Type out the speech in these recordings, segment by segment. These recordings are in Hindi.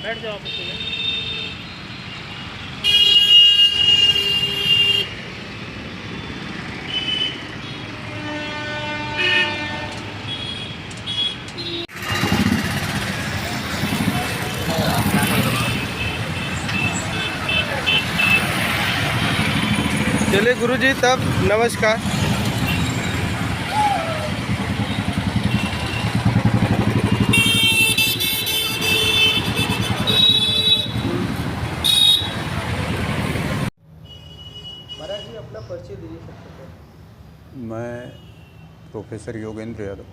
बैठ जाओ आप उसके लिए। चलिए गुरुजी, तब नमस्कार। महाराज जी, अपना परिचय दीजिए सबसे पहले। मैं प्रोफेसर योगेंद्र यादव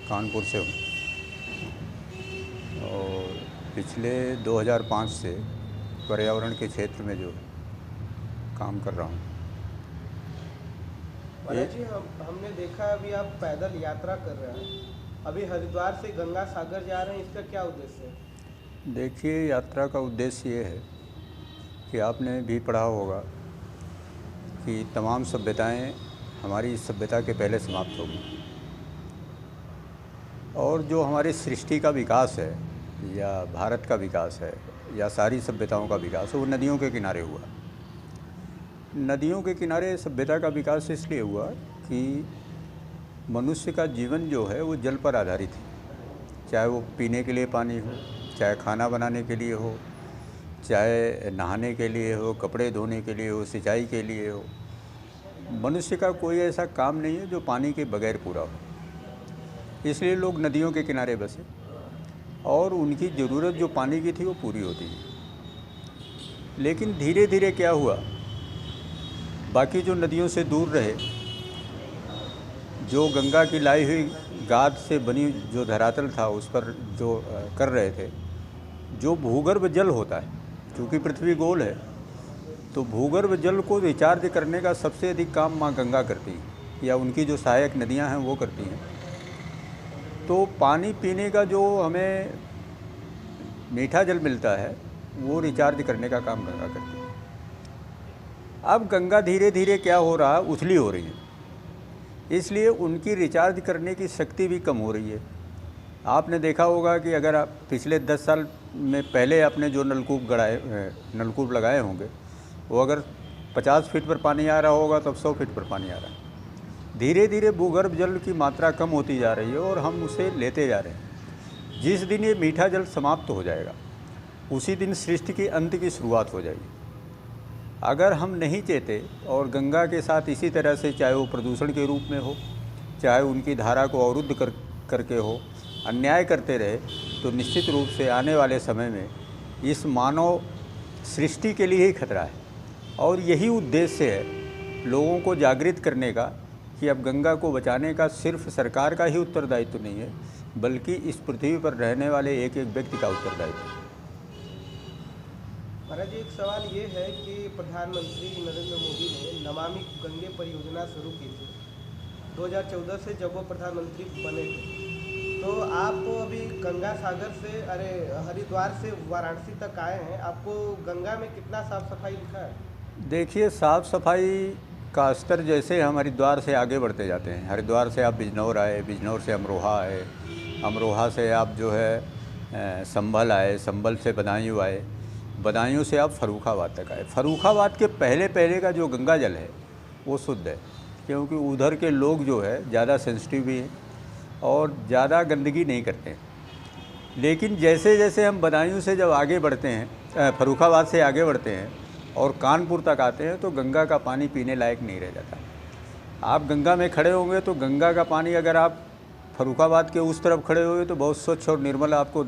कानपुर से हूँ और पिछले 2005 से पर्यावरण के क्षेत्र में जो काम कर रहा हूँ। महाराज जी, हमने देखा अभी आप पैदल यात्रा कर रहे हैं, अभी हरिद्वार से गंगा सागर जा रहे हैं, इसका क्या उद्देश्य है? देखिए, यात्रा का उद्देश्य ये है कि आपने भी पढ़ा होगा कि तमाम सभ्यताएं हमारी इस सभ्यता के पहले समाप्त होगी और जो हमारी सृष्टि का विकास है या भारत का विकास है या सारी सभ्यताओं का विकास है वो नदियों के किनारे हुआ। नदियों के किनारे सभ्यता का विकास इसलिए हुआ कि मनुष्य का जीवन जो है वो जल पर आधारित है, चाहे वो पीने के लिए पानी हो, चाहे खाना बनाने के लिए हो, चाहे नहाने के लिए हो, कपड़े धोने के लिए हो, सिंचाई के लिए हो। मनुष्य का कोई ऐसा काम नहीं है जो पानी के बगैर पूरा हो। इसलिए लोग नदियों के किनारे बसे और उनकी ज़रूरत जो पानी की थी वो पूरी होती है। लेकिन धीरे धीरे क्या हुआ, बाकी जो नदियों से दूर रहे, जो गंगा की लाई हुई गाद से बनी जो धरातल था उस पर जो कर रहे थे, जो भूगर्भ जल होता है, क्योंकि पृथ्वी गोल है तो भूगर्भ जल को रिचार्ज करने का सबसे अधिक काम माँ गंगा करती है या उनकी जो सहायक नदियाँ हैं वो करती हैं। तो पानी पीने का जो हमें मीठा जल मिलता है वो रिचार्ज करने का काम गंगा करती है। अब गंगा धीरे धीरे क्या हो रहा है, उथली हो रही है, इसलिए उनकी रिचार्ज करने की शक्ति भी कम हो रही है। आपने देखा होगा कि अगर आप पिछले 10 साल में पहले आपने जो नलकूप लगाए होंगे, वो अगर 50 फीट पर पानी आ रहा होगा तब 100 फीट पर पानी आ रहा है। धीरे धीरे भूगर्भ जल की मात्रा कम होती जा रही है और हम उसे लेते जा रहे हैं। जिस दिन ये मीठा जल समाप्त हो जाएगा उसी दिन सृष्टि के अंत की शुरुआत हो जाएगी। अगर हम नहीं चेते और गंगा के साथ इसी तरह से, चाहे वो प्रदूषण के रूप में हो, चाहे उनकी धारा को अवरुद्ध करके हो, अन्याय करते रहे, तो निश्चित रूप से आने वाले समय में इस मानव सृष्टि के लिए ही खतरा है। और यही उद्देश्य है लोगों को जागृत करने का कि अब गंगा को बचाने का सिर्फ सरकार का ही उत्तरदायित्व नहीं है, बल्कि इस पृथ्वी पर रहने वाले एक एक व्यक्ति का उत्तरदायित्व है। महाराज जी, एक सवाल ये है कि प्रधानमंत्री नरेंद्र मोदी ने नमामि गंगे परियोजना शुरू की थी 2014 से, जब वो प्रधानमंत्री बने थे। तो आप अभी गंगा सागर से, हरिद्वार से वाराणसी तक आए हैं, आपको गंगा में कितना साफ सफाई दिखा है? देखिए, साफ़ सफाई का स्तर जैसे हम हरिद्वार से आगे बढ़ते जाते हैं, हरिद्वार से आप बिजनौर आए, बिजनौर से अमरोहा आए, अमरोहा से आप जो है संभल आए, संभल से बदायूं आए, बदायूं से आप फर्रुखाबाद तक आए। फर्रुखाबाद के पहले पहले का जो गंगा जल है वो शुद्ध है, क्योंकि उधर के लोग जो है ज़्यादा सेंसिटिव भी हैं और ज़्यादा गंदगी नहीं करते हैं। लेकिन जैसे जैसे हम बदायूं से जब आगे बढ़ते हैं, फर्रुखाबाद से आगे बढ़ते हैं और कानपुर तक आते हैं, तो गंगा का पानी पीने लायक नहीं रह जाता। आप गंगा में खड़े होंगे तो गंगा का पानी, अगर आप फर्रुखाबाद के उस तरफ खड़े हुए तो बहुत स्वच्छ और निर्मल आपको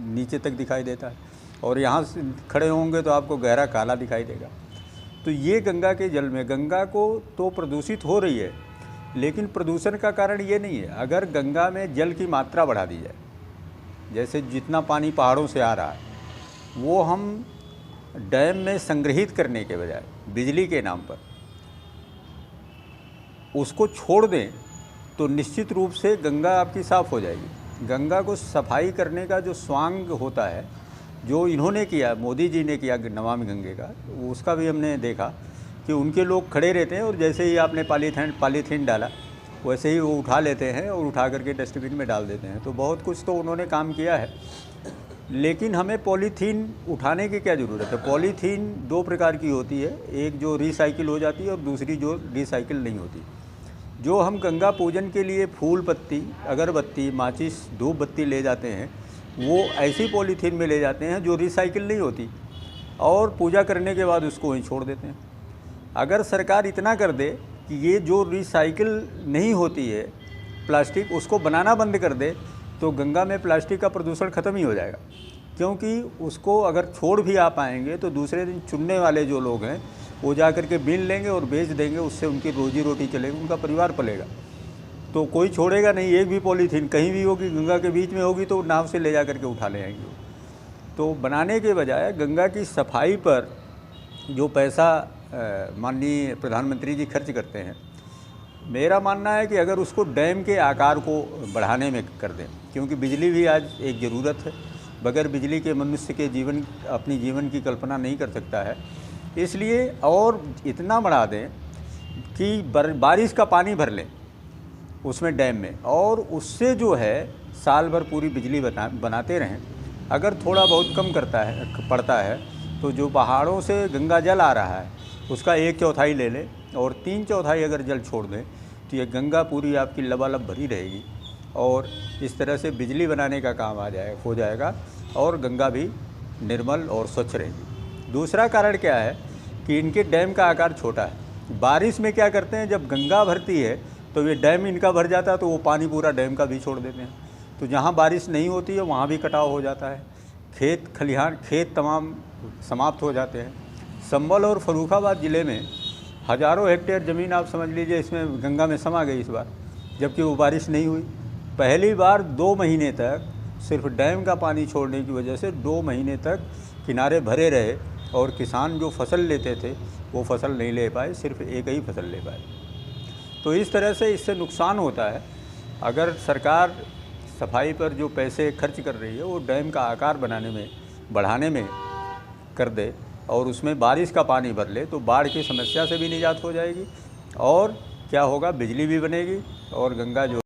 नीचे तक दिखाई देता है, और यहाँ से खड़े होंगे तो आपको गहरा काला दिखाई देगा। तो ये गंगा के जल में, गंगा को तो प्रदूषित हो रही है, लेकिन प्रदूषण का कारण ये नहीं है। अगर गंगा में जल की मात्रा बढ़ा दी जाए, जैसे जितना पानी पहाड़ों से आ रहा है वो हम डैम में संग्रहित करने के बजाय बिजली के नाम पर उसको छोड़ दें, तो निश्चित रूप से गंगा आपकी साफ़ हो जाएगी। गंगा को सफाई करने का जो स्वांग होता है, जो इन्होंने किया, मोदी जी ने किया नमामि गंगे का, उसका भी हमने देखा कि उनके लोग खड़े रहते हैं और जैसे ही आपने पॉलीथीन डाला वैसे ही वो उठा लेते हैं और उठा करके डस्टबिन में डाल देते हैं। तो बहुत कुछ तो उन्होंने काम किया है, लेकिन हमें पॉलीथीन उठाने की क्या ज़रूरत है। पॉलीथीन दो प्रकार की होती है, एक जो रिसाइकिल हो जाती है और दूसरी जो रिसाइकिल नहीं होती। जो हम गंगा पूजन के लिए फूल पत्ती, अगरबत्ती, माचिस, धूप बत्ती ले जाते हैं, वो ऐसी पॉलीथीन में ले जाते हैं जो रिसाइकिल नहीं होती, और पूजा करने के बाद उसको वहीं छोड़ देते हैं। अगर सरकार इतना कर दे कि ये जो रिसाइकिल नहीं होती है प्लास्टिक, उसको बनाना बंद कर दे, तो गंगा में प्लास्टिक का प्रदूषण ख़त्म ही हो जाएगा। क्योंकि उसको अगर छोड़ भी आ पाएंगे तो दूसरे दिन चुनने वाले जो लोग हैं वो जा कर के बीन लेंगे और बेच देंगे, उससे उनकी रोजी रोटी चलेगी, उनका परिवार पलेगा। तो कोई छोड़ेगा नहीं। एक भी पॉलीथीन कहीं भी होगी, गंगा के बीच में होगी, तो नाव से ले जा कर के उठा ले आएंगे। तो बनाने के बजाय गंगा की सफाई पर जो पैसा माननीय प्रधानमंत्री जी खर्च करते हैं, मेरा मानना है कि अगर उसको डैम के आकार को बढ़ाने में कर दें, क्योंकि बिजली भी आज एक ज़रूरत है। बगैर बिजली के मनुष्य के अपनी जीवन की कल्पना नहीं कर सकता है। इसलिए और इतना बढ़ा दें कि बारिश का पानी भर लें उसमें डैम में, और उससे जो है साल भर पूरी बिजली बनाते रहें। अगर थोड़ा बहुत कम पड़ता है तो जो पहाड़ों से गंगा जल आ रहा है उसका 1/4 ले लें, और 3/4 अगर जल छोड़ दें, तो ये गंगा पूरी आपकी लबालब भरी रहेगी, और इस तरह से बिजली बनाने का काम हो जाएगा, और गंगा भी निर्मल और स्वच्छ रहेगी। दूसरा कारण क्या है कि इनके डैम का आकार छोटा है। बारिश में क्या करते हैं, जब गंगा भरती है तो ये डैम इनका भर जाता है, तो वो पानी पूरा डैम का भी छोड़ देते हैं। तो जहाँ बारिश नहीं होती है वहाँ भी कटाव हो जाता है, खेत तमाम समाप्त हो जाते हैं। संभल और फर्रुखाबाद ज़िले में हज़ारों हेक्टेयर ज़मीन आप समझ लीजिए इसमें गंगा में समा गई इस बार, जबकि वो बारिश नहीं हुई। पहली बार 2 महीने तक सिर्फ डैम का पानी छोड़ने की वजह से 2 महीने तक किनारे भरे रहे, और किसान जो फसल लेते थे वो फसल नहीं ले पाए, सिर्फ एक ही फसल ले पाए। तो इस तरह से इससे नुकसान होता है। अगर सरकार सफाई पर जो पैसे खर्च कर रही है वो डैम का आकार बढ़ाने में कर दे, और उसमें बारिश का पानी भर ले, तो बाढ़ की समस्या से भी निजात हो जाएगी, और क्या होगा, बिजली भी बनेगी, और गंगा जो